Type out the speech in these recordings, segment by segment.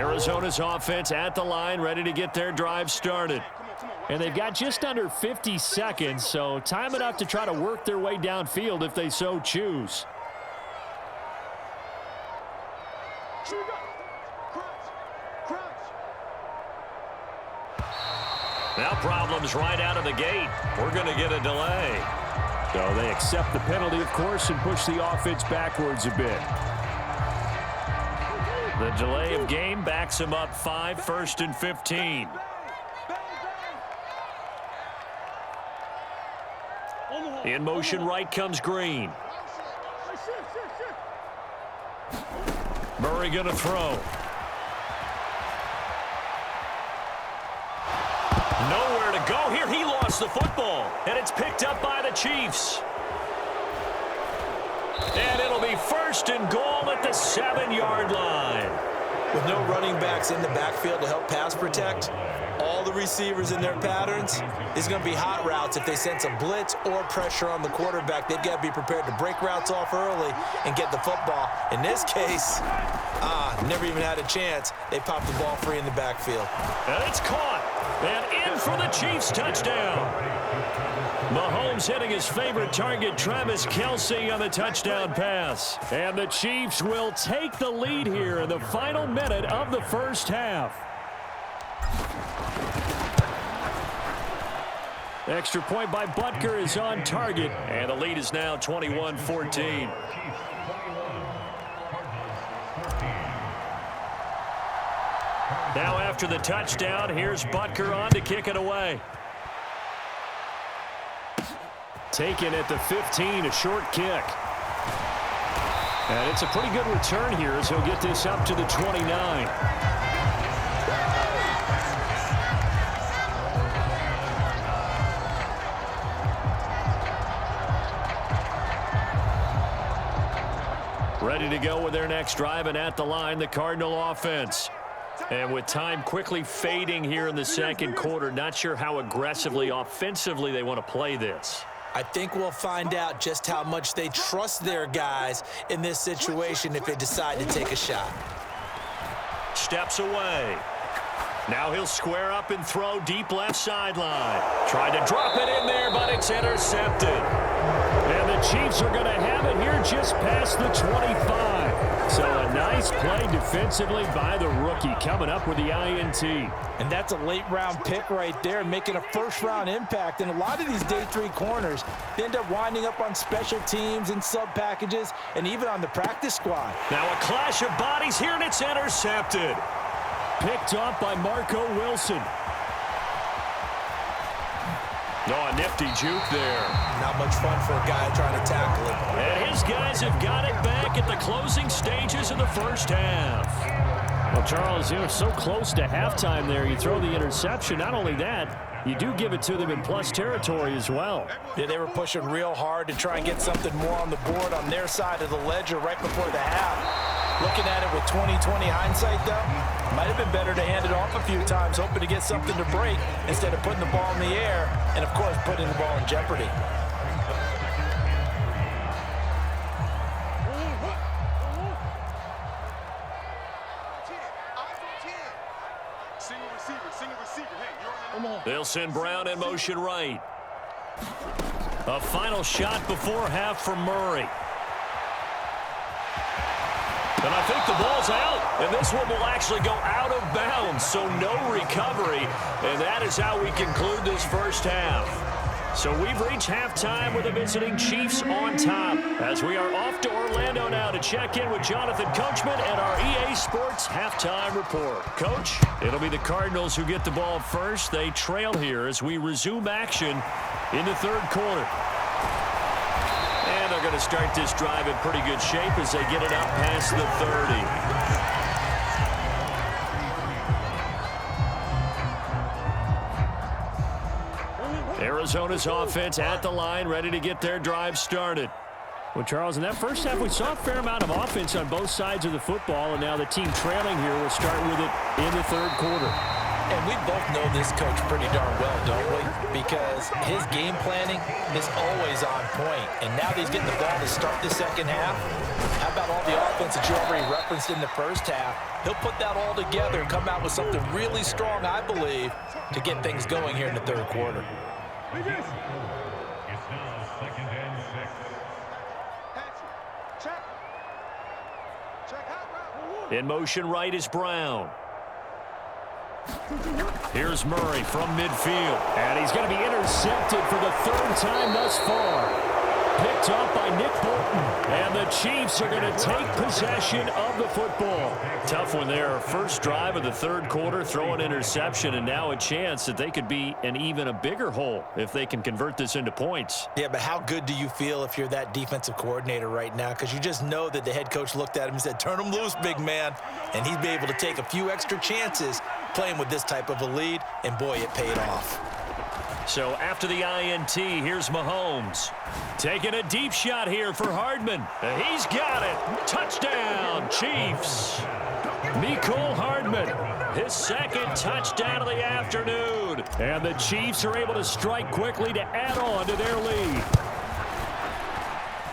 Arizona's offense at the line, ready to get their drive started. And they've got just under 50 seconds, so time enough to try to work their way downfield if they so choose. Now problems right out of the gate. We're going to get a delay. So they accept the penalty, of course, and push the offense backwards a bit. The delay of game backs him up 5, 1st and 15. In motion right comes Green. Murray going to throw. Nowhere to go here. He lost the football, and it's picked up by the Chiefs. And it'll be 1st and goal at the 7-yard line. With no running backs in the backfield to help pass protect, all the receivers in their patterns, it's going to be hot routes. If they sense a blitz or pressure on the quarterback, they've got to be prepared to break routes off early and get the football. In this case, never even had a chance. They popped the ball free in the backfield. And it's caught. And in for the Chiefs touchdown. Mahomes hitting his favorite target, Travis Kelce, on the touchdown pass. And the Chiefs will take the lead here in the final minute of the first half. Extra point by Butker is on target, and the lead is now 21-14. Now after the touchdown, here's Butker on to kick it away. Taken at the 15, a short kick. And it's a pretty good return here as he'll get this up to the 29. Ready to go with their next drive, and at the line, the Cardinal offense. And with time quickly fading here in the second quarter, not sure how aggressively, offensively they want to play this. I think we'll find out just how much they trust their guys in this situation if they decide to take a shot. Steps away. Now he'll square up and throw deep left sideline. Tried to drop it in there, but it's intercepted. And the Chiefs are going to have it here just past the 25. So a nice play defensively by the rookie, coming up with the INT. And that's a late-round pick right there, making a first-round impact. And a lot of these day 3 corners, they end up winding up on special teams and sub-packages and even on the practice squad. Now a clash of bodies here, and it's intercepted. Picked off by Marco Wilson. Oh, a nifty juke there. Not much fun for a guy trying to tackle it. And his guys have got it back at the closing stages of the first half. Well, Charles, you know, so close to halftime there. You throw the interception. Not only that, you do give it to them in plus territory as well. Yeah, they were pushing real hard to try and get something more on the board on their side of the ledger right before the half. Looking at it with 20/20 hindsight, though, might have been better to hand it off a few times, hoping to get something to break instead of putting the ball in the air and, of course, putting the ball in jeopardy. They'll send Brown in motion right. A final shot before half for Murray. And I think the ball's out, and this one will actually go out of bounds, so no recovery, and that is how we conclude this first half. So we've reached halftime with the visiting Chiefs on top, as we are off to Orlando now to check in with Jonathan Coachman and our EA Sports Halftime Report. Coach, it'll be the Cardinals who get the ball first. They trail here as we resume action in the third quarter. And they're going to start this drive in pretty good shape as they get it up past the 30. Arizona's offense at the line, ready to get their drive started. Well, Charles, in that first half, we saw a fair amount of offense on both sides of the football, and now the team trailing here will start with it in the third quarter. And we both know this coach pretty darn well, don't we? Because his game planning is always on point. And now that he's getting the ball to start the second half, how about about all the offense that you already referenced in the first half. He'll put that all together and come out with something really strong, I believe, to get things going here in the third quarter. It's now 2nd and 6. In motion right is Brown. Here's Murray from midfield. And he's going to be intercepted for the third time thus far. Picked up by Nick Bolton. And the Chiefs are going to take possession of the football. Tough one there. First drive of the third quarter, throw an interception, and now a chance that they could be in even a bigger hole if they can convert this into points. Yeah, but how good do you feel if you're that defensive coordinator right now? Because you just know that the head coach looked at him and said, turn him loose, big man. And he'd be able to take a few extra chances playing with this type of a lead, and boy, it paid off. So after the INT, here's Mahomes. Taking a deep shot here for Hardman. He's got it. Touchdown, Chiefs. Mecole Hardman, his second touchdown of the afternoon. And the Chiefs are able to strike quickly to add on to their lead.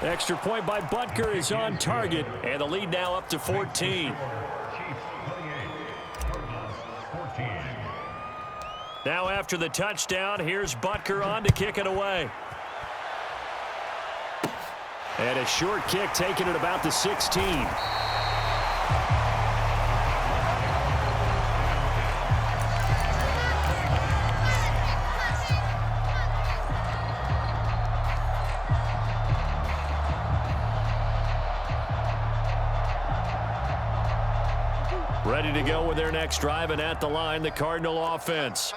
Extra point by Butker is on target. And the lead now up to 14. Now after the touchdown, here's Butker on to kick it away. And a short kick taken at about the 16. Ready to go with their next drive, and at the line, the Cardinal offense.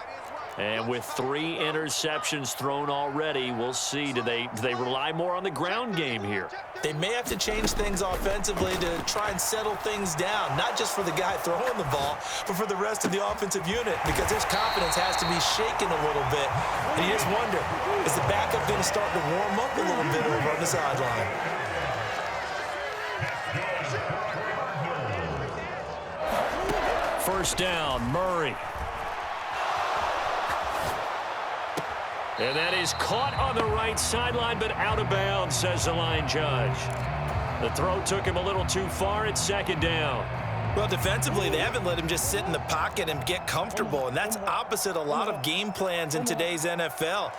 And with 3 interceptions thrown already, we'll see. Do they rely more on the ground game here? They may have to change things offensively to try and settle things down, not just for the guy throwing the ball, but for the rest of the offensive unit, because his confidence has to be shaken a little bit. And you just wonder, is the backup going to start to warm up a little bit over on the sideline? First down, Murray. And that is caught on the right sideline, but out of bounds, says the line judge. The throw took him a little too far. It's second down. Well, defensively, they haven't let him just sit in the pocket and get comfortable, and that's opposite a lot of game plans in today's NFL.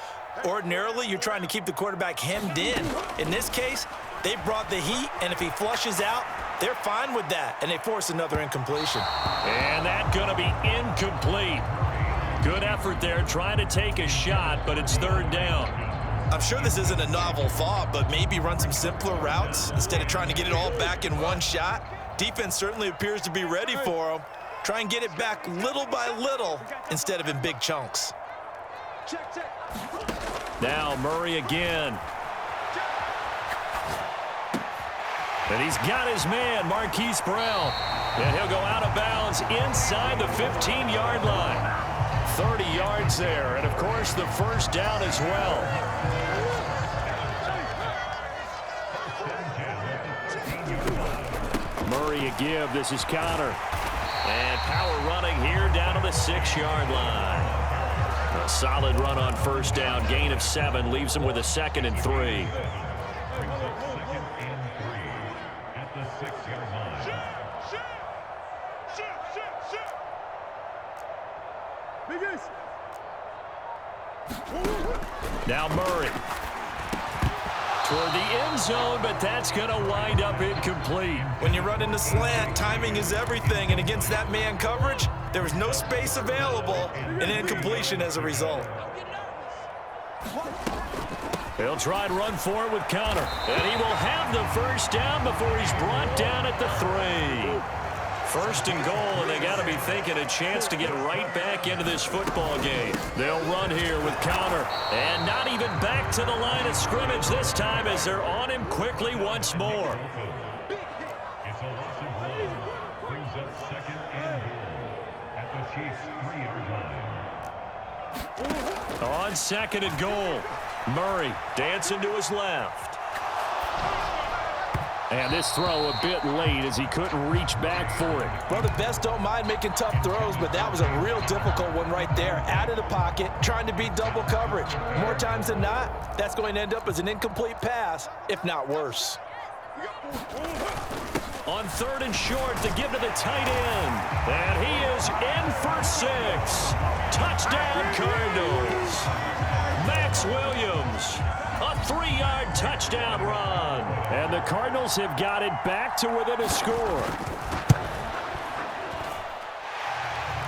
Ordinarily, you're trying to keep the quarterback hemmed in. In this case, they brought the heat, and if he flushes out, they're fine with that, and they force another incompletion. And that's going to be incomplete. Good effort there, trying to take a shot, but it's third down. I'm sure this isn't a novel thought, but maybe run some simpler routes instead of trying to get it all back in one shot. Defense certainly appears to be ready for him. Try and get it back little by little instead of in big chunks. Now Murray again. And he's got his man, Marquise Brown. And he'll go out of bounds inside the 15-yard line. 30 yards there, and of course the first down as well. Murray a give. This is Connor. And power running here down to the 6-yard line. A solid run on first down. Gain of 7 leaves him with a 2nd and 3. At the 6-yard line. Now Murray. Toward the end zone, but that's going to wind up incomplete. When you run in the slant, timing is everything, and against that man coverage, there was no space available, and incompletion as a result. He'll try and run for it with Connor, and he will have the first down before he's brought down at the 3. First and goal, and they got to be thinking a chance to get right back into this football game. They'll run here with Connor, and not even back to the line of scrimmage this time as they're on him quickly once more. It's a loss of 1. Brings up 2nd and goal at the Chiefs' 3-yard line. On 2nd and goal, Murray dancing to his left. And this throw a bit late as he couldn't reach back for it. Well, the best don't mind making tough throws, but that was a real difficult one right there. Out of the pocket, trying to beat double coverage. More times than not, that's going to end up as an incomplete pass, if not worse. On 3rd and short, to give to the tight end. And he is in for 6. Touchdown, Cardinals. Max Williams, a 3-yard touchdown run. And the Cardinals have got it back to within a score.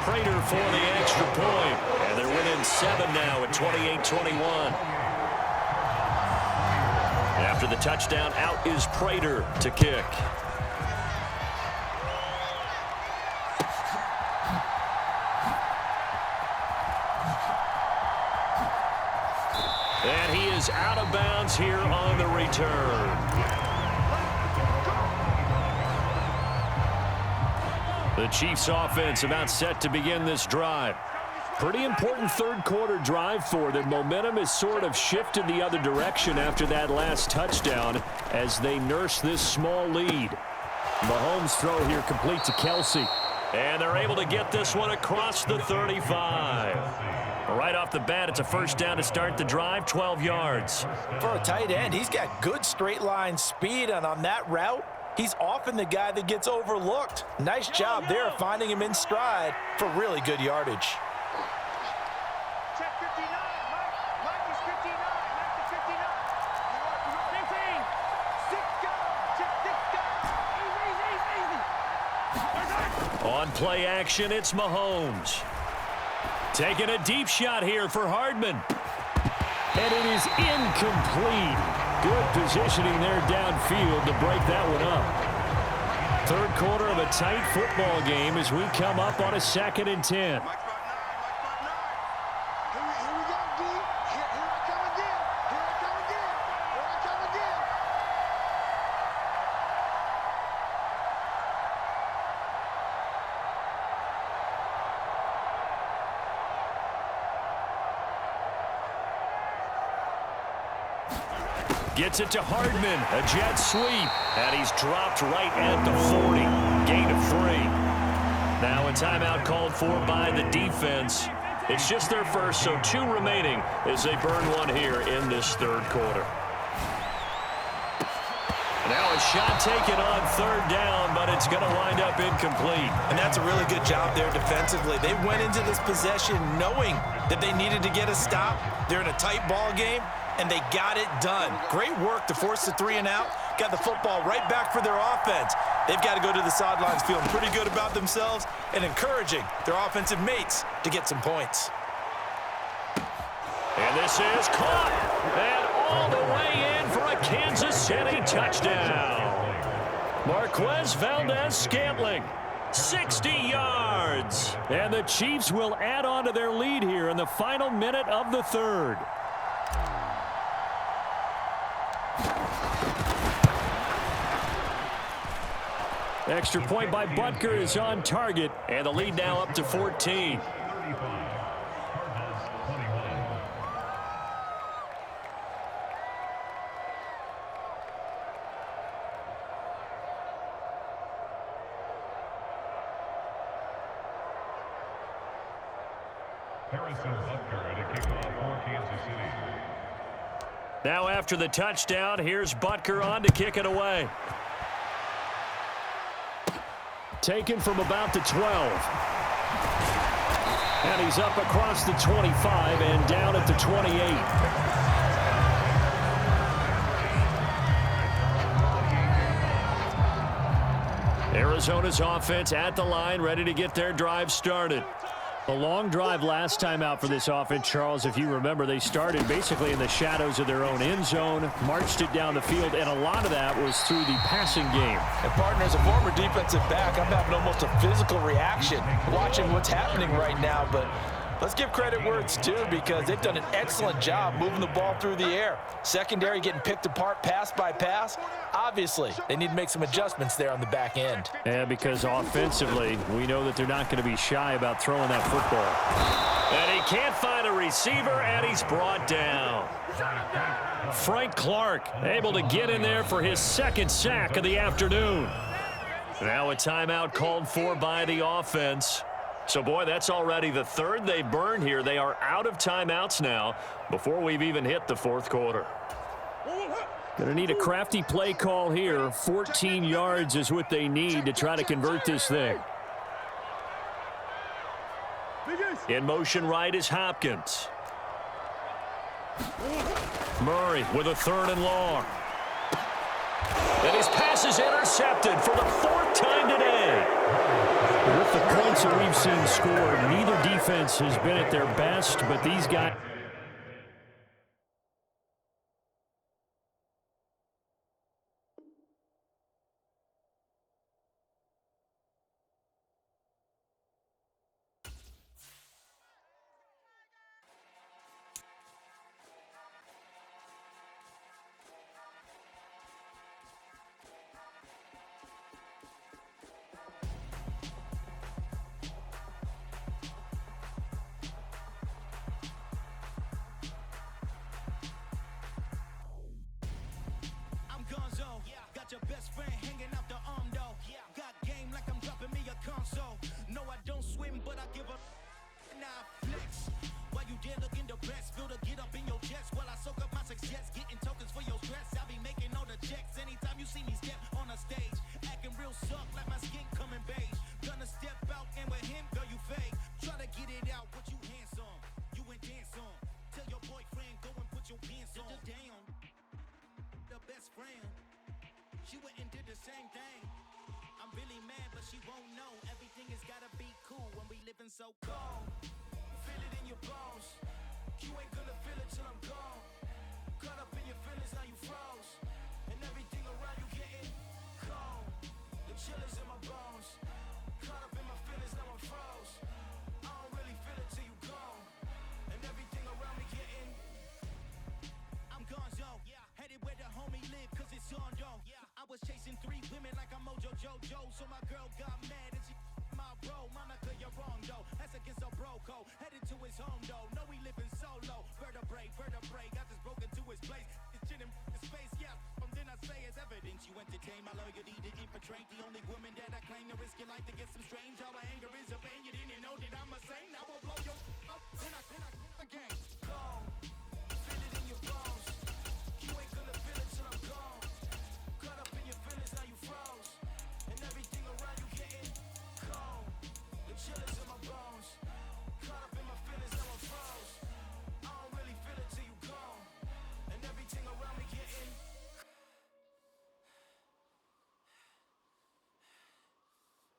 Prater for the extra point. And they're winning 7 now at 28-21. After the touchdown, out is Prater to kick. And he is out of bounds here on the return. The Chiefs offense about set to begin this drive. Pretty important third quarter drive for them. Momentum has sort of shifted the other direction after that last touchdown as they nurse this small lead. Mahomes' throw here complete to Kelsey. And they're able to get this one across the 35. Right off the bat, it's a first down to start the drive, 12 yards. For a tight end, he's got good straight line speed, and on that route, he's often the guy that gets overlooked. Nice job there finding him in stride for really good yardage. Check 59. Mike is 59. Mike is 59. 15. 6 go. Check 6 go. Easy. On play action, it's Mahomes. Taking a deep shot here for Hardman. And it is incomplete. Good positioning there downfield to break that one up. Third quarter of a tight football game as we come up on a 2nd and 10. Gets it to Hardman, a jet sweep, and he's dropped right at the 40, gain of 3. Now a timeout called for by the defense. It's just their first, so 2 remaining as they burn one here in this third quarter. Now a shot taken on 3rd down, but it's going to wind up incomplete. And that's a really good job there defensively. They went into this possession knowing that they needed to get a stop. They're in a tight ball game, and they got it done. Great work to force the 3 and out. Got the football right back for their offense. They've got to go to the sidelines feeling pretty good about themselves and encouraging their offensive mates to get some points. And this is caught. And all the way in for a Kansas City touchdown. Marquez Valdez-Scantling, 60 yards. And the Chiefs will add on to their lead here in the final minute of the third. Extra point by Butker is on target, and the lead now up to 14. Now after the touchdown, here's Butker on to kick it away. Taken from about the 12. And he's up across the 25 and down at the 28. Arizona's offense at the line, ready to get their drive started. A long drive last time out for this offense, Charles. If you remember, they started basically in the shadows of their own end zone, marched it down the field, and a lot of that was through the passing game. And partner, as a former defensive back, I'm having almost a physical reaction watching what's happening right now. But let's give credit where it's due, because they've done an excellent job moving the ball through the air. Secondary getting picked apart pass by pass. Obviously, they need to make some adjustments there on the back end. Yeah, because offensively, we know that they're not going to be shy about throwing that football. And he can't find a receiver, and he's brought down. Frank Clark able to get in there for his 2nd sack of the afternoon. Now a timeout called for by the offense. So, boy, that's already the 3rd they burned here. They are out of timeouts now before we've even hit the 4th quarter. Going to need a crafty play call here. 14 yards is what they need to try to convert this thing. In motion right is Hopkins. Murray with a 3rd and long. And his pass is intercepted for the 4th time today. With the points that we've seen scored, neither defense has been at their best, but these guys... Your best friend hanging out the arm though. Got game like I'm dropping me a console. No, I don't swim, but I give up. Nah, flex. While you there looking the best, feel to get up in your chest while I soak up my success, getting tokens for your stress. I be making all the checks anytime you see me step on a stage, acting real suck like my skin coming beige. Gonna step out and with him, girl, you fake. Try to get it out, what you handsome, you ain't dance on. Tell your boyfriend go and put your pants on. Down, the best friend. She went and did the same thing. I'm really mad, but she won't know. Everything has gotta be cool when we living so cold. Feel it in your bones. You ain't gonna feel it till I'm gone. Caught up in your feelings, now you froze. And everything around you getting cold. The chill is in my bones. Caught up in my feelings, now I'm froze. I don't really feel it till you gone. And everything around me getting I'm gonzo. Headed where the homie live, cause it's on though. I was chasing 3 women like I'm Mojo Jojo, so my girl got mad and she my bro. Monica, you're wrong though. That's against a bro code. Headed to his home though. No, we living solo. Vertebrae. Got just broken to his place. It's chin in his face, yeah. Then I say it's evidence you entertain my loyalty to infiltrate. The only woman that I claim to risk your life to get some strange. All my anger is a pain. You didn't know that I'm a saint. I will blow your up. Then I again. Go. Feel it in your bones. You ain't gonna feel it till I'm gone. Caught up in your feelings, now you froze. And everything around you getting cold. The chill is in my bones. Caught up in my feelings, now I'm froze. I don't really feel it till you gone. And everything around me getting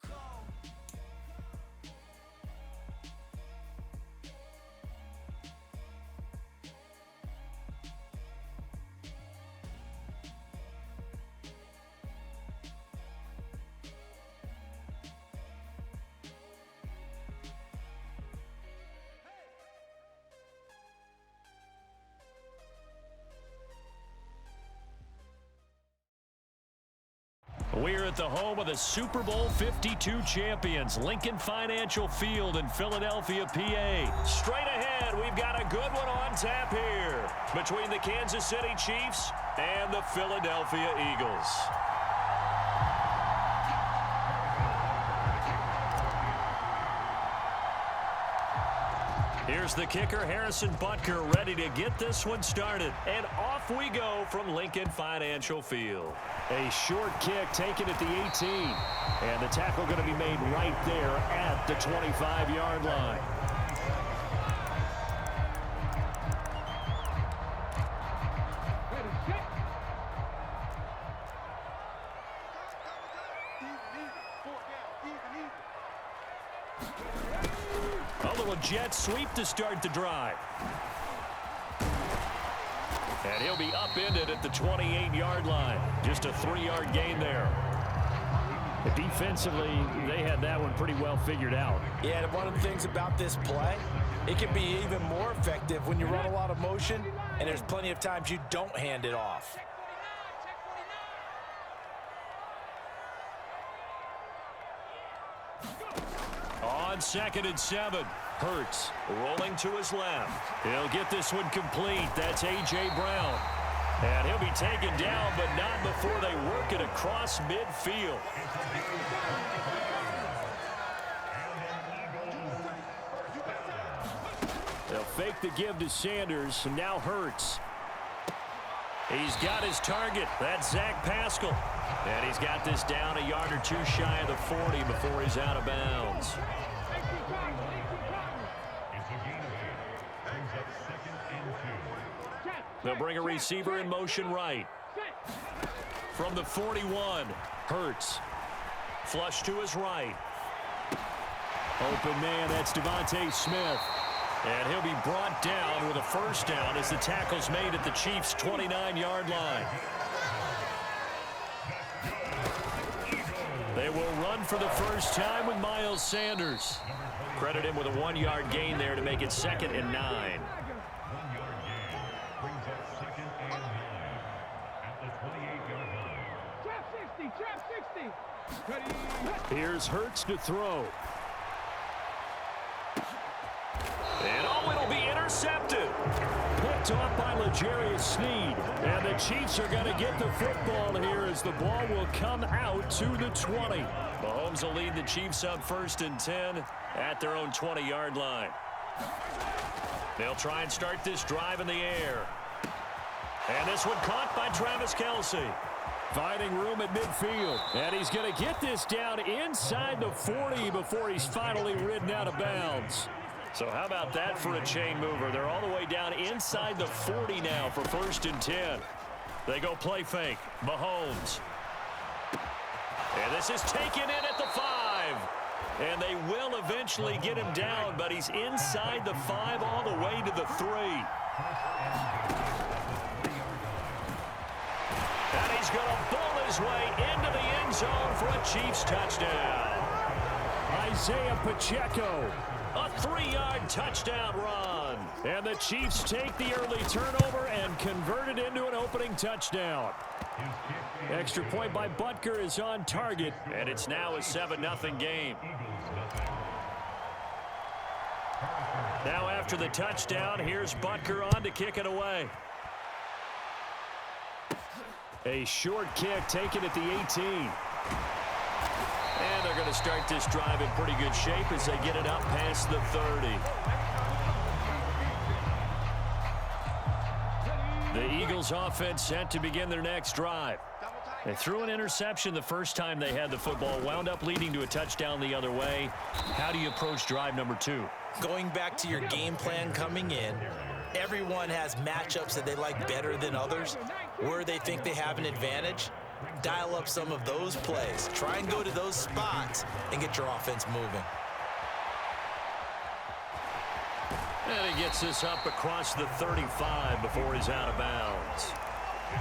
cold. We're at the home of the Super Bowl 52 champions, Lincoln Financial Field in Philadelphia, PA. Straight ahead, we've got a good one on tap here between the Kansas City Chiefs and the Philadelphia Eagles. Here's the kicker, Harrison Butker, ready to get this one started. And off we go from Lincoln Financial Field. A short kick taken at the 18. And the tackle going to be made right there at the 25-yard line. A little jet sweep to start the drive. And he'll be upended at the 28-yard line. Just a 3-yard gain there. Defensively, they had that one pretty well figured out. Yeah, and one of the things about this play, it can be even more effective when you run a lot of motion, and there's plenty of times you don't hand it off. On 2nd and 7, Hurts rolling to his left. He'll get this one complete. That's A.J. Brown. And he'll be taken down, but not before they work it across midfield. They'll fake the give to Sanders, and now Hurts. He's got his target. That's Zach Pascal. And he's got this down a yard or two shy of the 40 before he's out of bounds. They'll bring a receiver in motion right. From the 41, Hurts. Flush to his right. Open man, that's Devontae Smith. And he'll be brought down with a first down as the tackle's made at the Chiefs' 29-yard line. They will run for the first time with Miles Sanders. Credit him with a 1-yard gain there to make it 2nd and 9. Here's Hurts to throw. And it'll be intercepted. Picked off by L'Jarius Sneed. And the Chiefs are going to get the football here as the ball will come out to the 20. Mahomes will lead the Chiefs up 1st and 10 at their own 20-yard line. They'll try and start this drive in the air. And this one caught by Travis Kelce. Finding room at midfield. And he's going to get this down inside the 40 before he's finally ridden out of bounds. So how about that for a chain mover? They're all the way down inside the 40 now for 1st and 10. They go play fake. Mahomes. And this is taken in at the 5. And they will eventually get him down, but he's inside the 5 all the way to the 3. And he's going to bull his way into the end zone for a Chiefs touchdown. Isaiah Pacheco. A 3-yard touchdown run. And the Chiefs take the early turnover and convert it into an opening touchdown. Extra point by Butker is on target, and it's now a 7-0 game. Now after the touchdown, here's Butker on to kick it away. A short kick taken at the 18. And they're going to start this drive in pretty good shape as they get it up past the 30. The Eagles offense set to begin their next drive. They threw an interception the first time they had the football, wound up leading to a touchdown the other way. How do you approach drive number 2? Going back to your game plan coming in, everyone has matchups that they like better than others, where they think they have an advantage. Dial up some of those plays. Try and go to those spots and get your offense moving. And he gets this up across the 35 before he's out of bounds.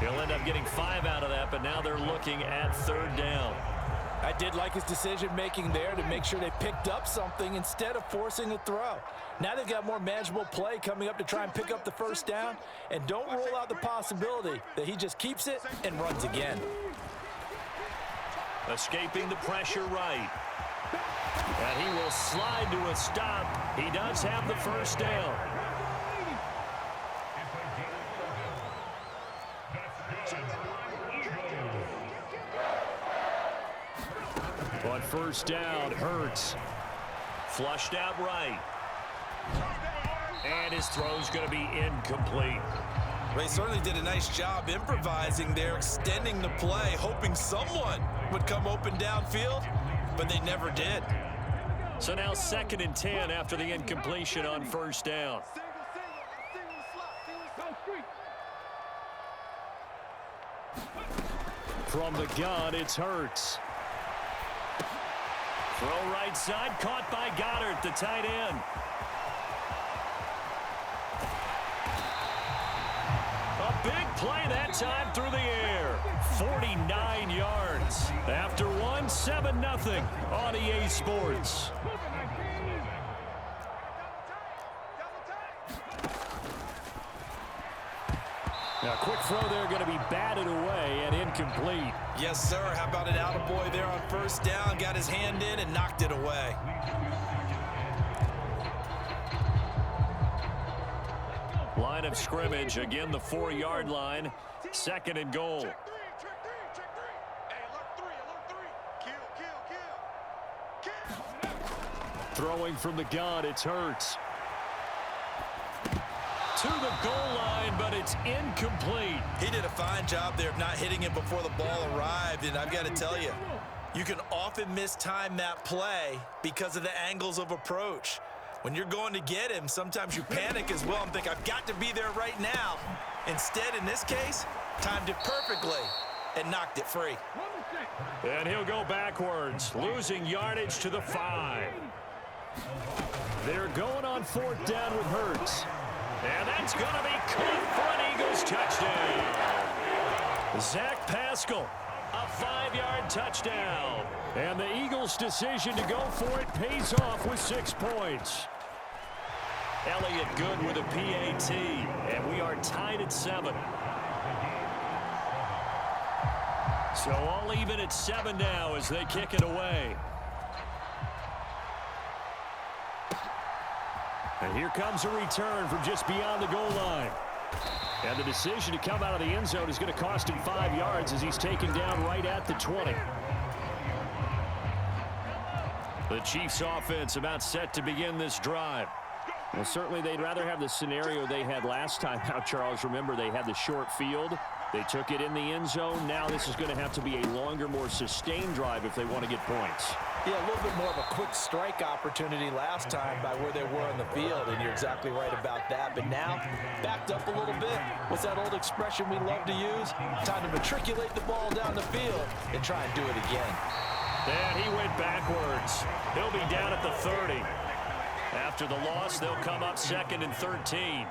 He'll end up getting 5 out of that, but now they're looking at 3rd down. I did like his decision-making there to make sure they picked up something instead of forcing a throw. Now they've got more manageable play coming up to try and pick up the first down, and don't rule out the possibility that he just keeps it and runs again. Escaping the pressure right. And he will slide to a stop. He does have the first down. On 1st down, Hurts. Flushed out right. And his throw's going to be incomplete. They certainly did a nice job improvising there, extending the play, hoping someone would come open downfield, but they never did. So now 2nd and 10 after the incompletion on 1st down. From the gun, it's Hurts. Throw right side, caught by Goddard, the tight end. A big play that time through the air. 49 yards. After one, 7-0 on EA Sports. Now, quick throw there going to be batted away and incomplete. Yes, sir. How about an attaboy there on 1st down? Got his hand in and knocked it away. Line of scrimmage, again the 4-yard line. 2nd and goal. Check three. Hey, alert 3. Kill. Throwing from the gun, it's Hurts. to the goal line, but it's incomplete. He did a fine job there of not hitting it before the ball arrived, and I've got to tell you, you can often mistime that play because of the angles of approach. When you're going to get him, sometimes you panic as well and think, I've got to be there right now. Instead, in this case, timed it perfectly and knocked it free. And he'll go backwards, losing yardage to the 5. They're going on 4th down with Hurts. And that's going to be caught for an Eagles touchdown. Zach Pascal, a 5-yard touchdown. And the Eagles' decision to go for it pays off with 6 points. Elliott good with a PAT, and we are tied at 7. So all even at 7 now as they kick it away. And here comes a return from just beyond the goal line. And the decision to come out of the end zone is going to cost him 5 yards as he's taken down right at the 20. The Chiefs offense about set to begin this drive. Well, certainly they'd rather have the scenario they had last time out, Charles. Remember, they had the short field. They took it in the end zone. Now this is going to have to be a longer, more sustained drive if they want to get points. Yeah, a little bit more of a quick strike opportunity last time by where they were on the field, and you're exactly right about that. But now, backed up a little bit. What's that old expression we love to use? Time to matriculate the ball down the field and try and do it again. And he went backwards. He'll be down at the 30. After the loss, they'll come up 2nd and 13.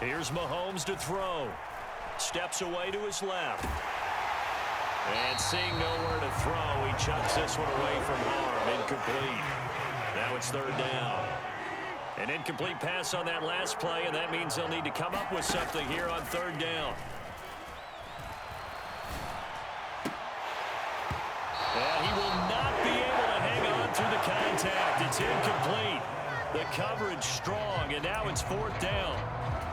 Here's Mahomes to throw. Steps away to his left. And seeing nowhere to throw, he chucks this one away from harm. Incomplete. Now it's 3rd down. An incomplete pass on that last play, and that means they'll need to come up with something here on 3rd down. And he will not be able to hang on through the contact. It's incomplete. The coverage strong, and now it's 4th down.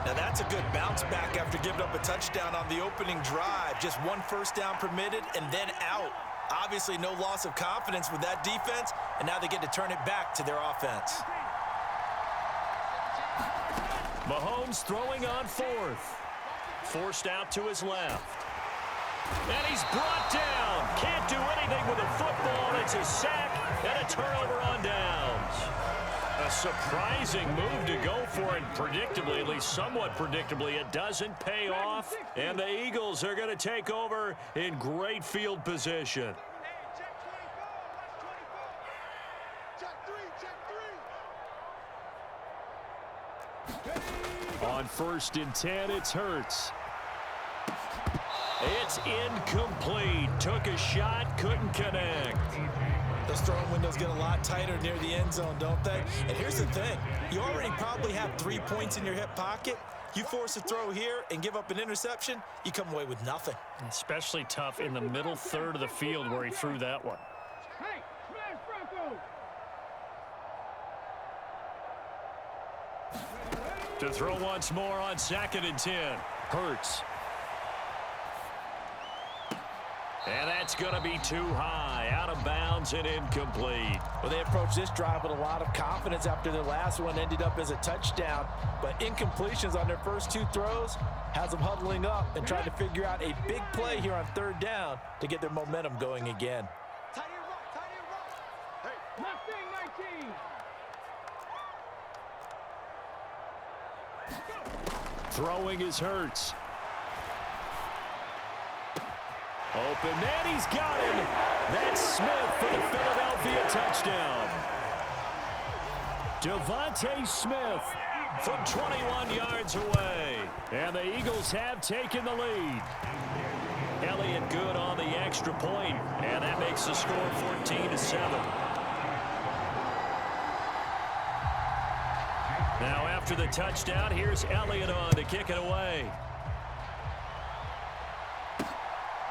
Now that's a good bounce back after giving up a touchdown on the opening drive. Just 1 first down permitted and then out. Obviously no loss of confidence with that defense, and now they get to turn it back to their offense. Mahomes throwing on 4th. Forced out to his left. And he's brought down. Can't do anything with a football. It's a sack and a turnover on downs. A surprising move to go for it predictably, at least somewhat predictably. It doesn't pay off, and the Eagles are going to take over in great field position. On 1st and 10, it's Hurts. It's incomplete. Took a shot, couldn't connect. Those throwing windows get a lot tighter near the end zone, don't they? And here's the thing. You already probably have 3 points in your hip pocket. You force a throw here and give up an interception, you come away with nothing. Especially tough in the middle 3rd of the field where he threw that one. To throw once more on 2nd and 10. Hurts. And that's going to be too high, out of bounds and incomplete. Well, they approached this drive with a lot of confidence after their last one ended up as a touchdown. But incompletions on their first 2 throws has them huddling up and trying to figure out a big play here on 3rd down to get their momentum going again. Throwing is Hurts. Open man, he's got him. That's Smith for the Philadelphia touchdown. Devontae Smith from 21 yards away. And the Eagles have taken the lead. Elliott good on the extra point, and that makes the score 14-7. Now after the touchdown, here's Elliott on to kick it away.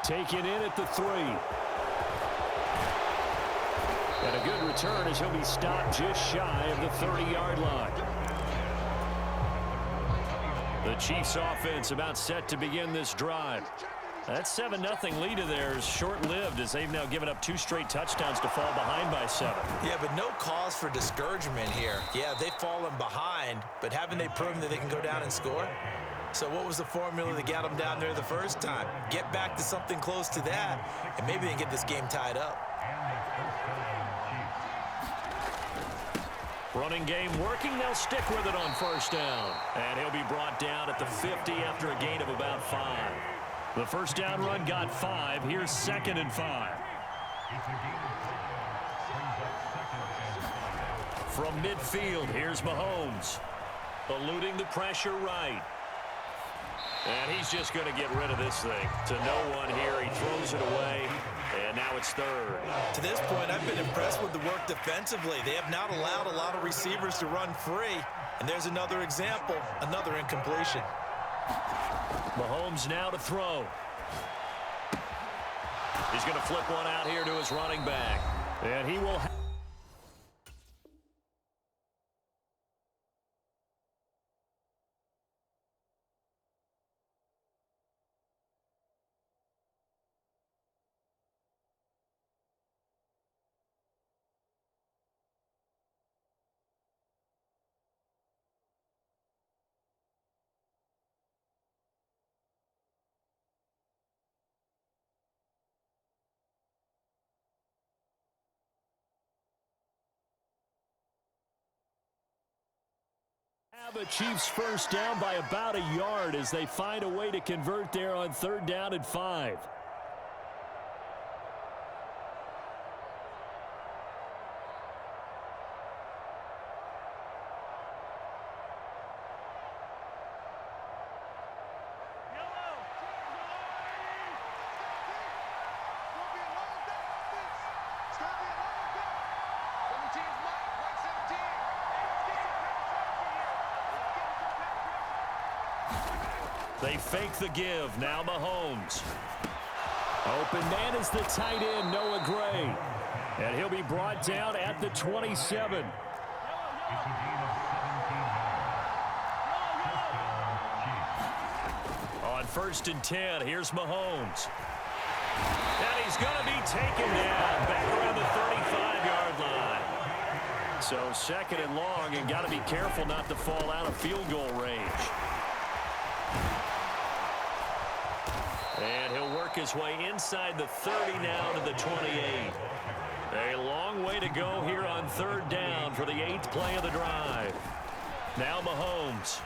Taken in at the 3. And a good return as he'll be stopped just shy of the 30-yard line. The Chiefs offense about set to begin this drive. That 7-0 lead of theirs is short-lived as they've now given up 2 straight touchdowns to fall behind by 7. Yeah, but no cause for discouragement here. Yeah, they've fallen behind, but haven't they proven that they can go down and score? So what was the formula that got them down there the first time? Get back to something close to that, and maybe they can get this game tied up. Running game working. They'll stick with it on first down. And he'll be brought down at the 50 after a gain of about 5. The first down run got 5. Here's 2nd and 5. From midfield, here's Mahomes. Eluding the pressure right. And he's just going to get rid of this thing to no one here. He throws it away, and now it's 3rd. To this point, I've been impressed with the work defensively. They have not allowed a lot of receivers to run free. And there's another example, another incompletion. Mahomes now to throw. He's going to flip one out here to his running back. And he will... The Chiefs first down by about a yard as they find a way to convert there on 3rd down and 5. They fake the give. Now Mahomes. Open man is the tight end, Noah Gray. And he'll be brought down at the 27. On 1st and 10, here's Mahomes. And he's going to be taken down back around the 35-yard line. So 2nd and long, and got to be careful not to fall out of field goal range. And he'll work his way inside the 30 now to the 28. A long way to go here on 3rd down for the 8th play of the drive. Now Mahomes.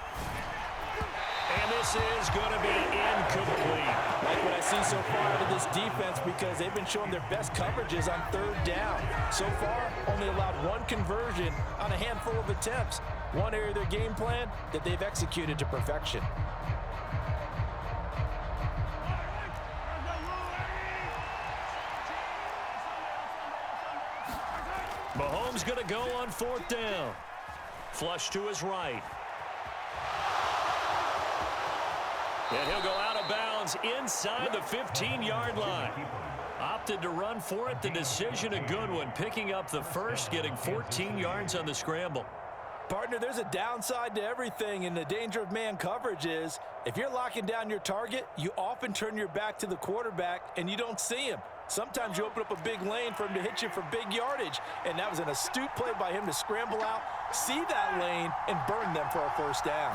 And this is going to be incomplete. Like what I see so far out of this defense, because they've been showing their best coverages on 3rd down. So far, only allowed 1 conversion on a handful of attempts. One area of their game plan that they've executed to perfection. Mahomes going to go on 4th down. Flush to his right. And he'll go out of bounds inside the 15-yard line. Opted to run for it. The decision a good one. Picking up the first, getting 14 yards on the scramble. Partner, there's a downside to everything, and the danger of man coverage is if you're locking down your target, you often turn your back to the quarterback and you don't see him. Sometimes you open up a big lane for him to hit you for big yardage, and that was an astute play by him to scramble out, see that lane, and burn them for a first down.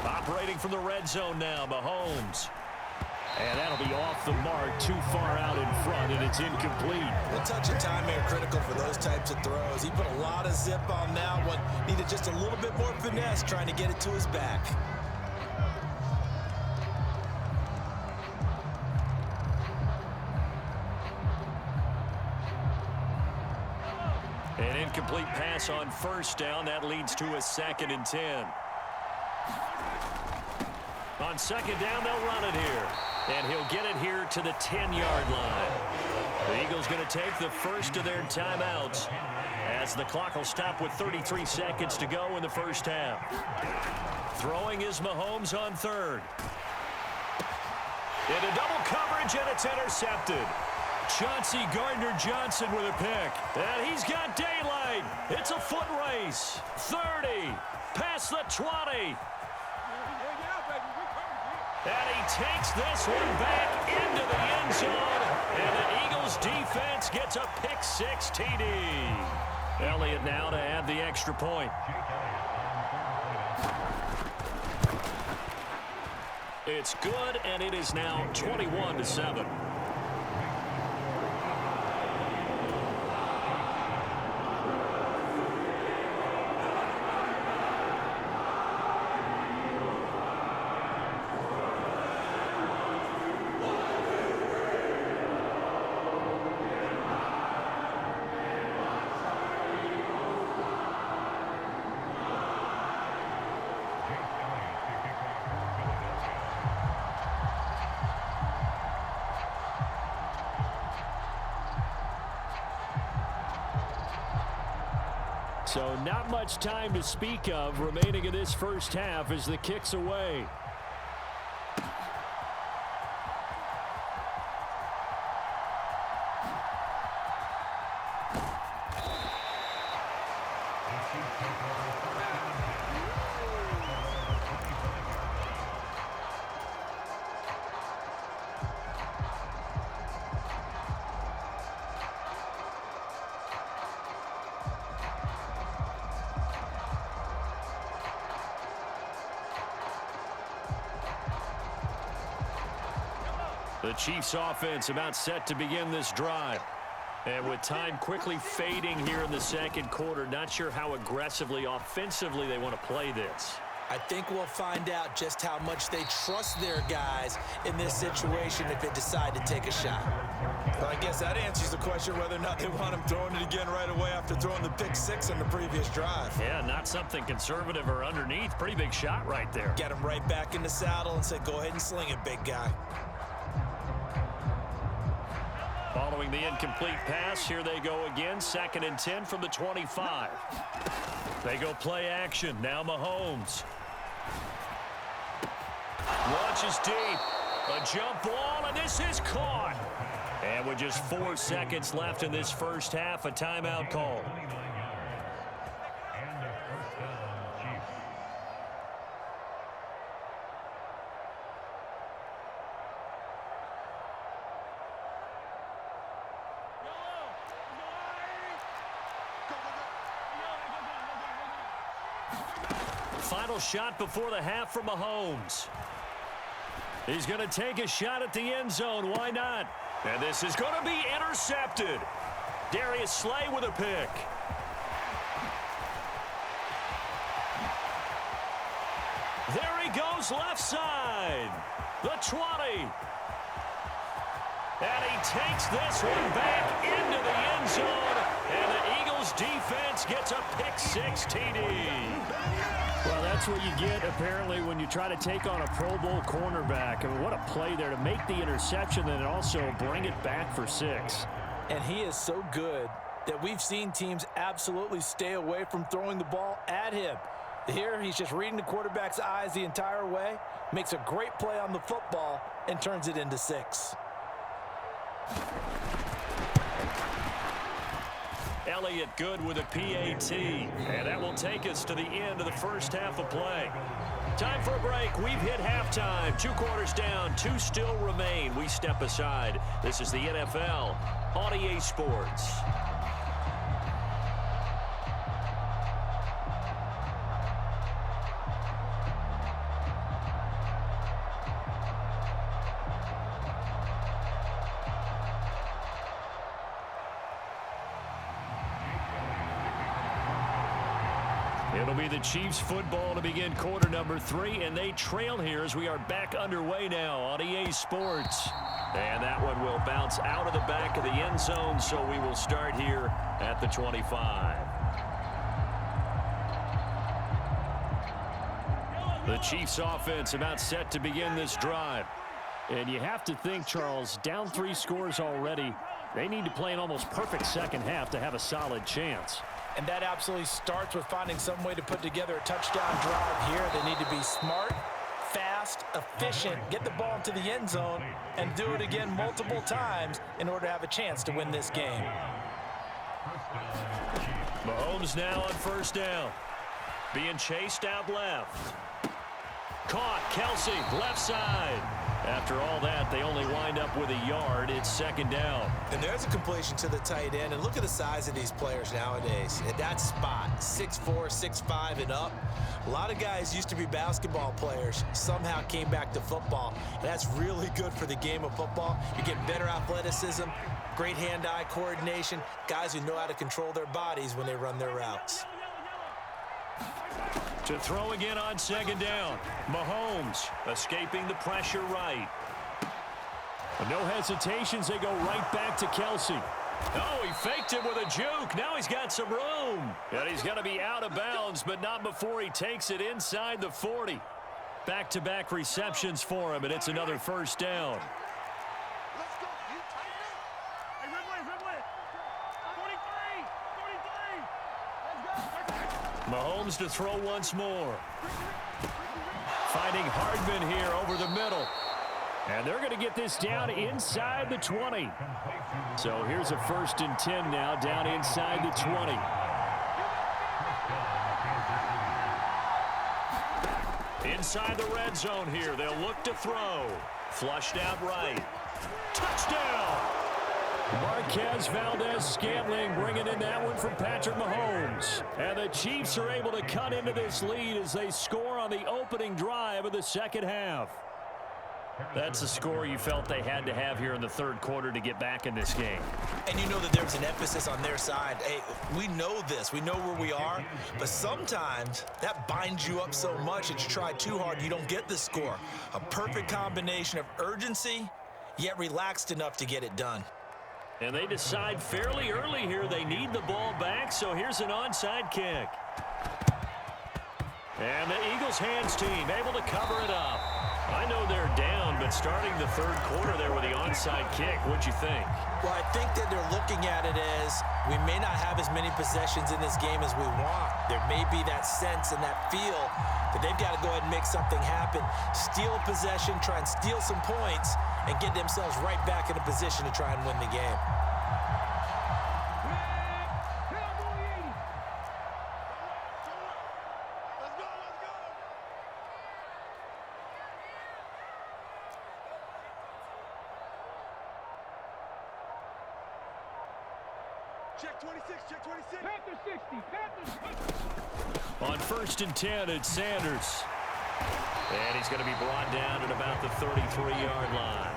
Operating from the red zone now, Mahomes. And that'll be off the mark, too far out in front, and it's incomplete. A touch of timing are critical for those types of throws. He put a lot of zip on that one. Needed just a little bit more finesse trying to get it to his back. An incomplete pass on 1st down. That leads to a 2nd and 10. On 2nd down, they'll run it here. And he'll get it here to the 10-yard line. The Eagles going to take the first of their timeouts as the clock will stop with 33 seconds to go in the first half. Throwing is Mahomes on 3rd. Into double coverage, and it's intercepted. Chauncey Gardner-Johnson with a pick. And he's got daylight. It's a foot race. 30. Past the 20. And he takes this one back into the end zone. And the Eagles defense gets a pick-6 TD. Elliott now to add the extra point. It's good, and it is now 21-7. So not much time to speak of remaining in this first half as the kick's away. The Chiefs offense about set to begin this drive. And with time quickly fading here in the second quarter, not sure how aggressively, offensively they want to play this. I think we'll find out just how much they trust their guys in this situation if they decide to take a shot. Well, I guess that answers the question whether or not they want him throwing it again right away after throwing the pick-6 on the previous drive. Yeah, not something conservative or underneath. Pretty big shot right there. Get him right back in the saddle and say, go ahead and sling it, big guy. Following the incomplete pass, here they go again. 2nd and 10 from the 25. They go play action. Now Mahomes. Launches deep. A jump ball, and this is caught. And with just 4 seconds left in this first half, a timeout call. Final shot before the half for Mahomes. He's going to take a shot at the end zone. Why not? And this is going to be intercepted. Darius Slay with a pick. There he goes left side. The 20. And he takes this one back into the end zone. And the Eagles defense gets a pick-6 TD. Well, that's what you get, apparently, when you try to take on a Pro Bowl cornerback. I mean, what a play there to make the interception and also bring it back for 6. And he is so good that we've seen teams absolutely stay away from throwing the ball at him. Here, he's just reading the quarterback's eyes the entire way, makes a great play on the football, and turns it into 6. Elliott good with a PAT. And that will take us to the end of the first half of play. Time for a break. We've hit halftime. 2 quarters down. 2 still remain. We step aside. This is the NFL on EA Sports. It'll be the Chiefs football to begin quarter number 3, and they trail here as we are back underway now on EA Sports. And that one will bounce out of the back of the end zone, so we will start here at the 25. The Chiefs offense about set to begin this drive. And you have to think, Charles, down 3 scores already. They need to play an almost perfect second half to have a solid chance. And that absolutely starts with finding some way to put together a touchdown drive here. They need to be smart, fast, efficient, get the ball into the end zone, and do it again multiple times in order to have a chance to win this game. Mahomes now on first down. Being chased out left. Caught. Kelsey, left side. After all that, they only wind up with a yard. It's second down. And there's a completion to the tight end. And look at the size of these players nowadays. At that spot, 6'4", 6'5", and up. A lot of guys used to be basketball players, somehow came back to football. And that's really good for the game of football. You get better athleticism, great hand-eye coordination, guys who know how to control their bodies when they run their routes. To throw again on second down. Mahomes escaping the pressure right. No hesitations. They go right back to Kelsey. Oh, he faked it with a juke. Now he's got some room. And he's going to be out of bounds, but not before he takes it inside the 40. Back-to-back receptions for him, and it's another first down. Let's go. You tighten up. Hey, Ridley. 43. Let's go. Mahomes to throw once more. Finding Hardman here over the middle. And they're going to get this down inside the 20. So here's a 1st and 10 now, down inside the 20. Inside the red zone here. They'll look to throw. Flushed out right. Touchdown! Marquez Valdez-Scantling bringing in that one from Patrick Mahomes. And the Chiefs are able to cut into this lead as they score on the opening drive of the second half. That's a score you felt they had to have here in the third quarter to get back in this game. And you know that there's an emphasis on their side. Hey, we know this. We know where we are. But sometimes that binds you up so much that you try too hard, you don't get the score. A perfect combination of urgency, yet relaxed enough to get it done. And they decide fairly early here they need the ball back, so here's an onside kick. And the Eagles hands team able to cover it up. I know they're down, but starting the third quarter there with the onside kick, what'd you think? Well, I think that they're looking at it as we may not have as many possessions in this game as we want. There may be that sense and that feel that they've got to go ahead and make something happen, steal a possession, try and steal some points, and get themselves right back in a position to try and win the game. Check 26, check 26. Panther 60, Panther 60. On 1st and 10, it's Sanders. And he's going to be brought down at about the 33-yard line.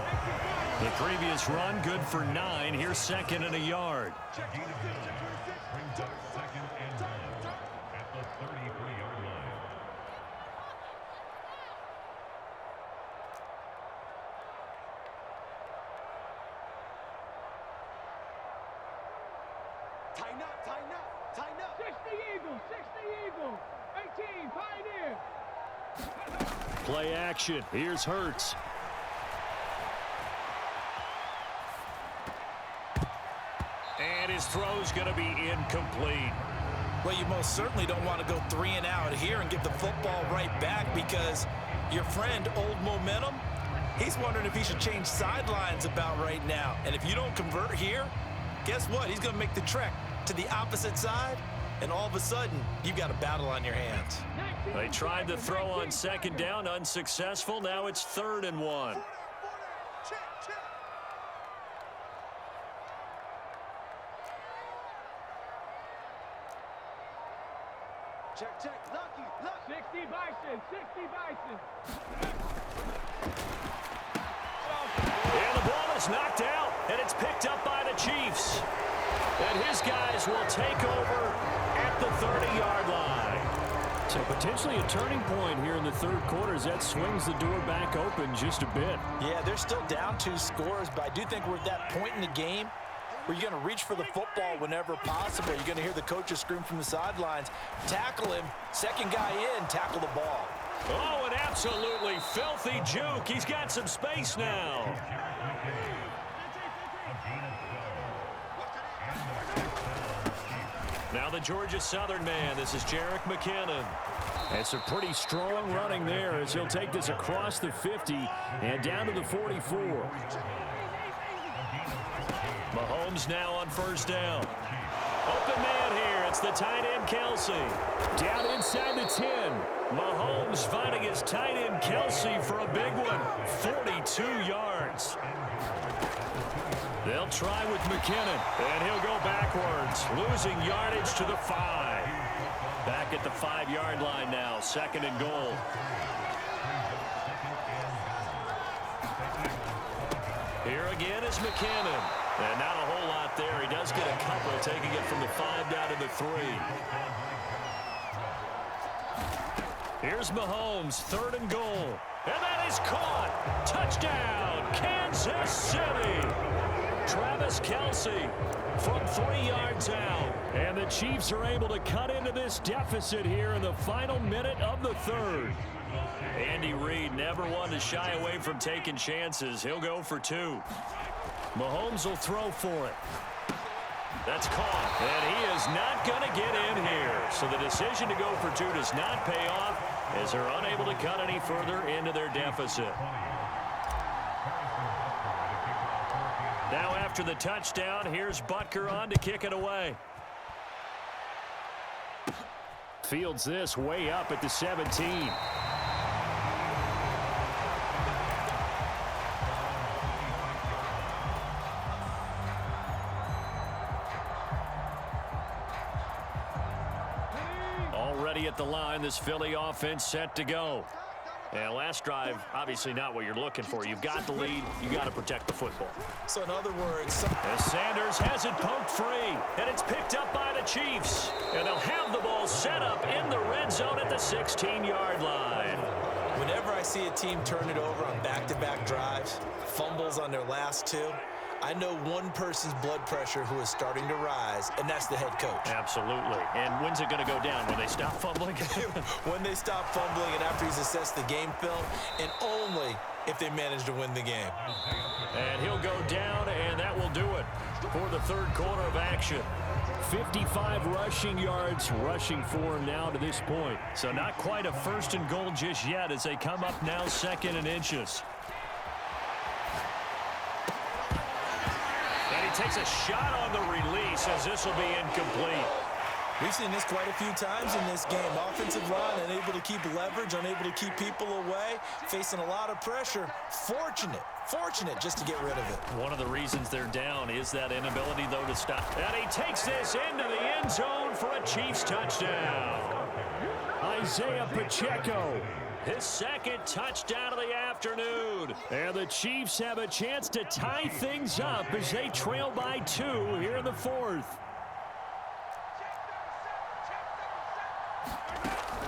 The previous run, good for 9. Here's second and a yard. Check 26, check 26. Brings up second and 10 at the 33-yard line. Tighten up, tighten up, tighten up. 60 Eagle, 18, Pioneer. Play action. Here's Hurts. And his throw's going to be incomplete. Well, you most certainly don't want to go 3 and out here and give the football right back because your friend, Old Momentum, he's wondering if he should change sidelines about right now. And if you don't convert here, guess what? He's going to make the trek to the opposite side, and all of a sudden, you've got a battle on your hands. They tried to throw on second down, unsuccessful. Now it's 3rd and 1. Check, check. Check, check. Lucky, lucky. 60 Bison, 60 Bison. And the ball is knocked out, and it's picked up by the Chiefs. And his guys will take over at the 30-yard line. So potentially a turning point here in the third quarter as that swings the door back open just a bit. Yeah, they're still down 2 scores, but I do think we're at that point in the game where you're going to reach for the football whenever possible. You're going to hear the coaches scream from the sidelines, tackle him, second guy in, tackle the ball. Oh, an absolutely filthy juke. He's got some space now. Now the Georgia Southern man. This is Jerick McKinnon. It's a pretty strong running there as he'll take this across the 50 and down to the 44. Mahomes now on 1st down. Open man here, and It's the tight end, Kelsey. Down inside the 10. Mahomes finding his tight end, Kelsey, for a big one. 42 yards. They'll try with McKinnon, and he'll go backwards, losing yardage to the 5. Back at the 5-yard line now, 2nd and goal. Here again is McKinnon. And not a whole lot there. He does get a couple, taking it from the 5 down to the 3. Here's Mahomes, 3rd and goal. And that is caught. Touchdown, Kansas City. Travis Kelce from 3 yards out. And the Chiefs are able to cut into this deficit here in the final minute of the 3rd. Andy Reid never one to shy away from taking chances. He'll go for 2. Mahomes will throw for it. That's caught. And he is not going to get in here. So the decision to go for 2 does not pay off as they're unable to cut any further into their deficit. Now after the touchdown, here's Butker on to kick it away. Fields this way up at the 17. Already at the line, this Philly offense set to go. And last drive, obviously not what you're looking for. You've got the lead. You got to protect the football. So in other words, as Sanders has it poked free, and it's picked up by the Chiefs. And they'll have the ball set up in the red zone at the 16-yard line. Whenever I see a team turn it over on back-to-back drives, fumbles on their last 2, I know one person's blood pressure who is starting to rise, and that's the head coach. Absolutely. And when's it going to go down? When they stop fumbling? When they stop fumbling and after he's assessed the game film, and only if they manage to win the game. And he'll go down, and that will do it for the 3rd quarter of action. 55 rushing yards rushing for him now to this point. So not quite a 1st and goal just yet as they come up now 2nd and inches. Takes a shot on the release as this will be incomplete. We've seen this quite a few times in this game. Offensive line unable to keep leverage, unable to keep people away, facing a lot of pressure. Fortunate just to get rid of it. One of the reasons they're down is that inability, though, to stop. And he takes this into the end zone for a Chiefs touchdown. Isaiah Pacheco. His 2nd touchdown of the afternoon. And the Chiefs have a chance to tie things up as they trail by 2 here in the 4th.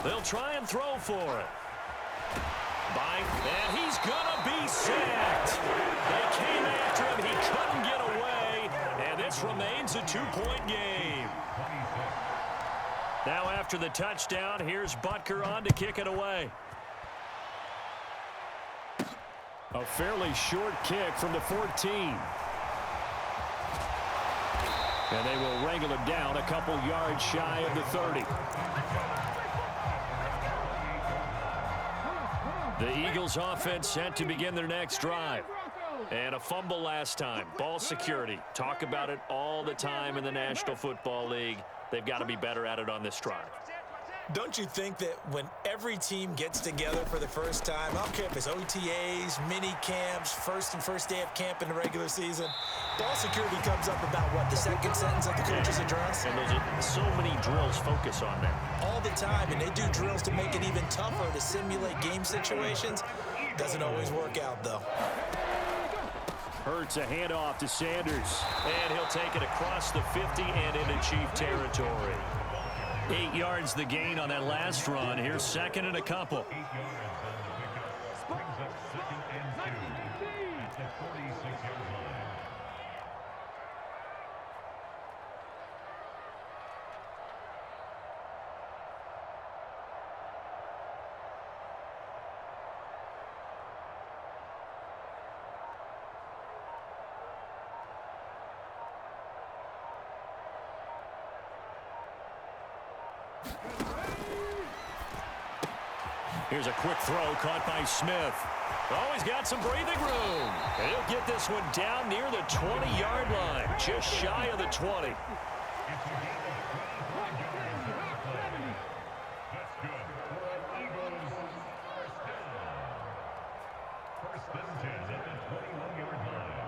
They'll try and throw for it. And he's going to be sacked. They came after him. He couldn't get away. And this remains a 2-point game. Now after the touchdown, here's Butker on to kick it away. A fairly short kick from the 14. And they will wrangle him down a couple yards shy of the 30. The Eagles offense set to begin their next drive. And a fumble last time. Ball security. Talk about it all the time in the National Football League. They've got to be better at it on this drive. Don't you think that when every team gets together for the first time, I don't care if it's OTAs, mini camps, first day of camp in the regular season, ball security comes up about, what, the 2nd sentence of the coach's address? And there's so many drills focus on that. All the time, and they do drills to make it even tougher to simulate game situations. Doesn't always work out, though. Hurts a handoff to Sanders. And he'll take it across the 50 and into Chief territory. 8 yards the gain on that last run. Here's 2nd and a couple. Brings up 2nd and 2 at the 46-yard line. Here's a quick throw caught by Smith. Oh, he's got some breathing room. And he'll get this one down near the 20-yard line, just shy of the 20. It's a game of 25 yards on the play. That's good for an Eagles first down. First and 10 at the 21-yard line.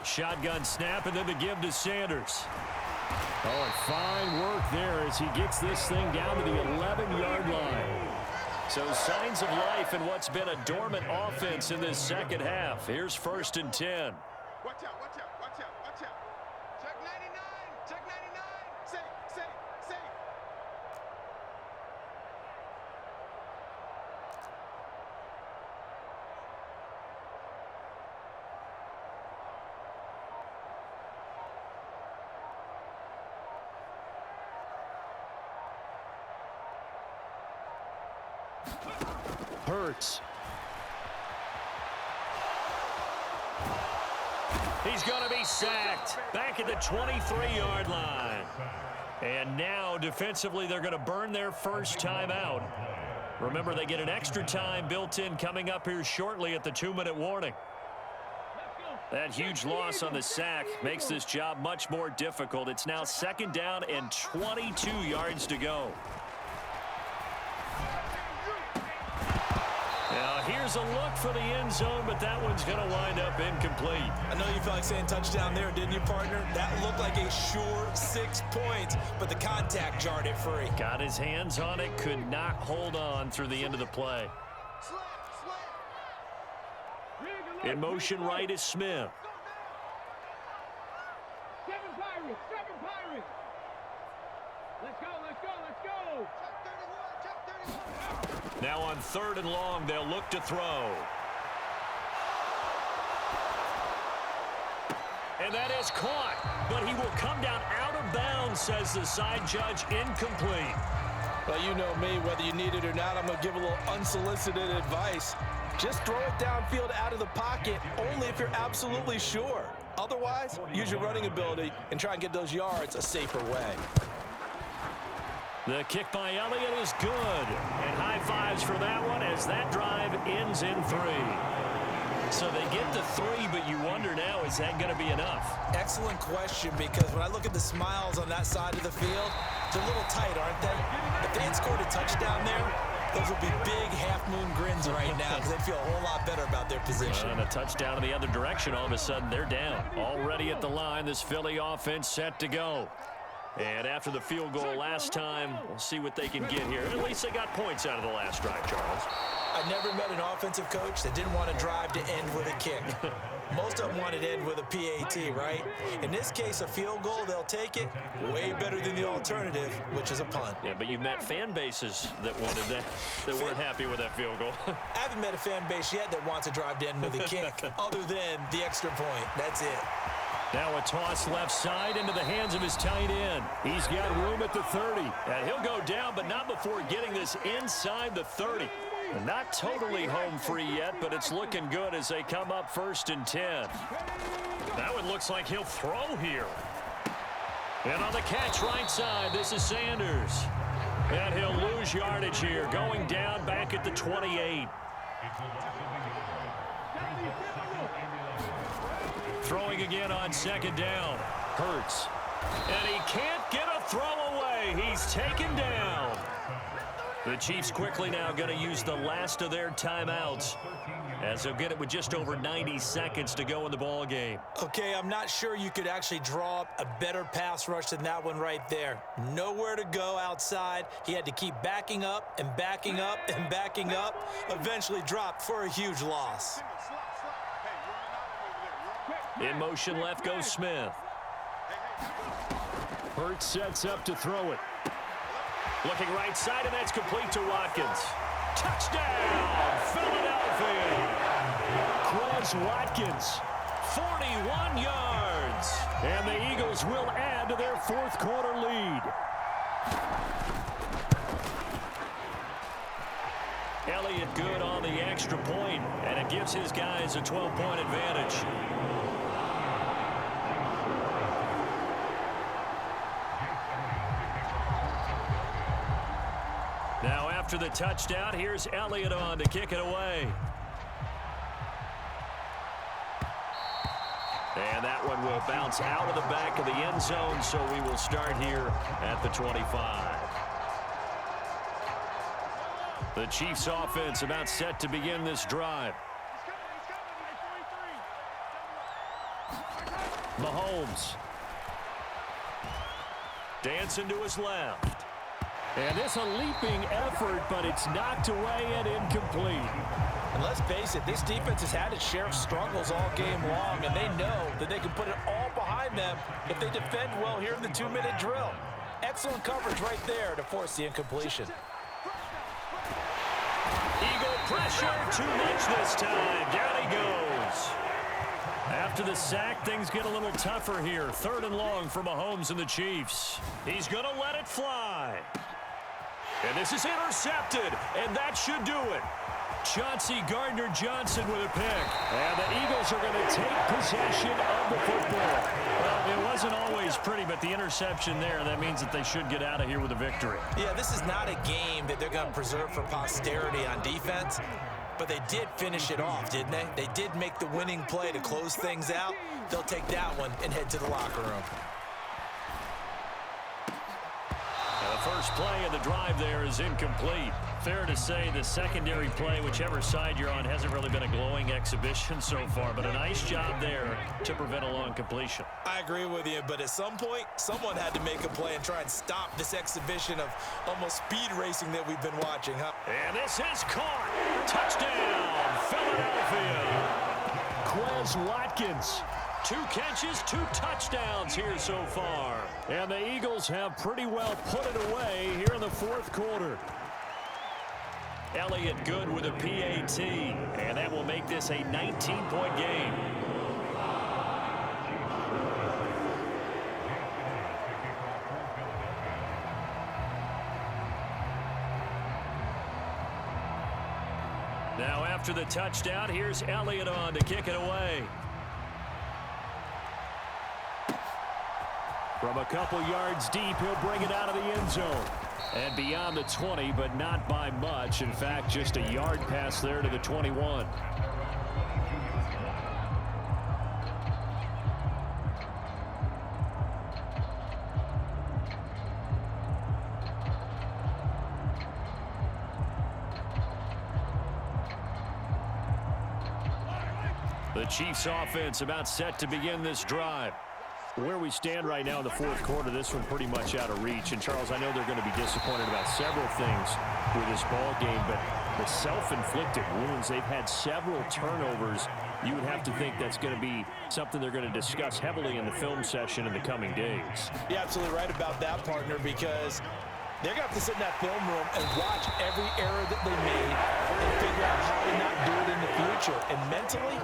Shotgun snap, and then the give to Sanders. Oh, and fine work there as he gets this thing down to the 11-yard line. So signs of life in what's been a dormant offense in this second half. Here's first and 10. Watch out, watch out, watch out, watch out. Check 99, check 99. Safe. Hurts. He's going to be sacked back at the 23-yard line. And now, defensively, they're going to burn their first timeout. Remember, they get an extra time built in coming up here shortly at the 2-minute warning. That huge loss on the sack makes this job much more difficult. It's now second down and 22 yards to go. Now, here's a look for the end zone, but that one's going to wind up incomplete. I know you felt like saying touchdown there, didn't you, partner? That looked like a sure 6 points, but the contact jarred it free. Got his hands on it, could not hold on through the end of the play. In motion right is Smith. Seven Pirates. Let's go. Now on 3rd and long, they'll look to throw. And that is caught, but he will come down out of bounds, says the side judge, incomplete. Well, you know me, whether you need it or not, I'm going to give a little unsolicited advice. Just throw it downfield out of the pocket, only if you're absolutely sure. Otherwise, use your running ability and try and get those yards a safer way. The kick by Elliott is good. And high fives for that one as that drive ends in 3. So they get the 3, but you wonder now, is that going to be enough? Excellent question, because when I look at the smiles on that side of the field, they're a little tight, aren't they? If they had scored a touchdown there, those would be big half-moon grins right now because they'd feel a whole lot better about their position. And a touchdown in the other direction, all of a sudden they're down. Already at the line, this Philly offense set to go. And after the field goal last time, we'll see what they can get here. At least they got points out of the last drive, Charles. I never met an offensive coach that didn't want to drive to end with a kick. Most of them wanted to end with a PAT, right? In this case, a field goal, they'll take it. Way better than the alternative, which is a punt. Yeah, but you've met fan bases that wanted that weren't happy with that field goal. I haven't met a fan base yet that wants to drive to end with a kick, other than the extra point. That's it. Now a toss left side into the hands of his tight end. He's got room at the 30. And he'll go down, but not before getting this inside the 30. Not totally home free yet, but it's looking good as they come up 1st and 10. That one looks like he'll throw here. And on the catch right side, this is Sanders. And he'll lose yardage here, going down back at the 28. Throwing again on 2nd down. Hurts. And he can't get a throw away. He's taken down. The Chiefs quickly now going to use the last of their timeouts as they'll get it with just over 90 seconds to go in the ball game. Okay, I'm not sure you could actually draw up a better pass rush than that one right there. Nowhere to go outside. He had to keep backing up and backing up and backing up. Eventually dropped for a huge loss. In motion left goes Smith. Hurts sets up to throw it. Looking right side, and that's complete to Watkins. Touchdown, Philadelphia. Chris Watkins, 41 yards. And the Eagles will add to their 4th quarter lead. Elliott good on the extra point, and it gives his guys a 12-point advantage. Now after the touchdown, here's Elliott on to kick it away. And that one will bounce out of the back of the end zone, so we will start here at the 25. The Chiefs offense about set to begin this drive. Mahomes. Dancing to his left. And it's a leaping effort, but it's knocked away and incomplete. And let's face it, this defense has had its share of struggles all game long, and they know that they can put it all behind them if they defend well here in the 2-minute drill. Excellent coverage right there to force the incompletion. Eagle pressure, too much this time. Down he goes. After the sack, things get a little tougher here. 3rd and long for Mahomes and the Chiefs. He's going to let it fly. And this is intercepted, and that should do it. Chauncey Gardner-Johnson with a pick. And the Eagles are going to take possession of the football. Well, it wasn't always pretty, but the interception there, that means that they should get out of here with a victory. Yeah, this is not a game that they're going to preserve for posterity on defense, but they did finish it off, didn't they? They did make the winning play to close things out. They'll take that one and head to the locker room. The first play of the drive there is incomplete. Fair to say the secondary play, whichever side you're on, hasn't really been a glowing exhibition so far, but a nice job there to prevent a long completion. I agree with you, but at some point, someone had to make a play and try and stop this exhibition of almost speed racing that we've been watching, huh? And this is caught. Touchdown, Philadelphia. Quez Watkins. 2 catches, 2 touchdowns here so far. And the Eagles have pretty well put it away here in the 4th quarter. Elliott good with a PAT, and that will make this a 19-point game. Now after the touchdown, here's Elliott on to kick it away. From a couple yards deep, he'll bring it out of the end zone. And beyond the 20, but not by much. In fact, just a yard pass there to the 21. The Chiefs offense about set to begin this drive. Where we stand right now in the 4th quarter, this one pretty much out of reach. And, Charles, I know they're going to be disappointed about several things with this ball game, but the self-inflicted wounds, they've had several turnovers. You would have to think that's going to be something they're going to discuss heavily in the film session in the coming days. You're absolutely right about that, partner, because they're going to have to sit in that film room and watch every error that they made and figure out how to not do it in the future. And mentally,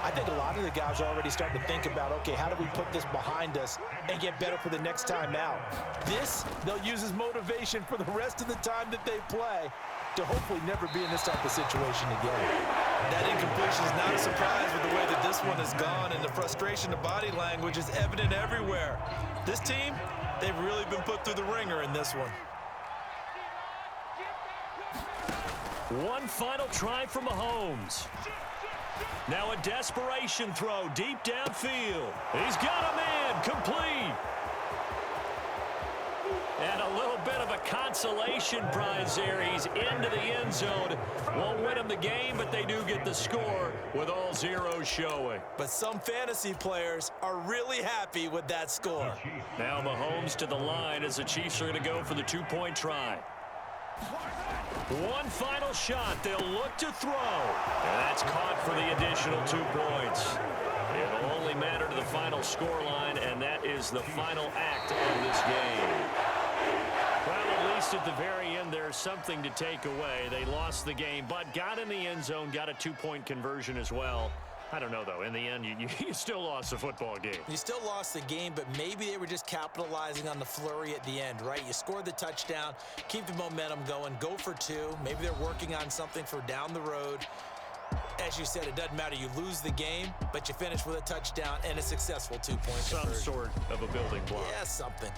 I think a lot of the guys are already starting to think about, okay, how do we put this behind us and get better for the next time out? This, they'll use as motivation for the rest of the time that they play to hopefully never be in this type of situation again. That incompletion is not a surprise with the way that this one has gone, and the frustration of body language is evident everywhere. This team, they've really been put through the ringer in this one. One final try for Mahomes. Now a desperation throw deep downfield. He's got a man, complete. And a little bit of a consolation prize there. He's into the end zone. Won't win him the game, but they do get the score with all zeros showing. But some fantasy players are really happy with that score. Now Mahomes to the line as the Chiefs are going to go for the 2-point try. One final shot. They'll look to throw. And that's caught for the additional 2 points. It'll only matter to the final scoreline, and that is the final act of this game. Well, at least at the very end, there's something to take away. They lost the game, but got in the end zone, got a 2-point conversion as well. I don't know, though. In the end, you still lost the football game. You still lost the game, but maybe they were just capitalizing on the flurry at the end, right? You scored the touchdown, keep the momentum going, go for 2. Maybe they're working on something for down the road. As you said, it doesn't matter. You lose the game, but you finish with a touchdown and a successful 2-point conversion. Some sort of a building block. Yeah, something.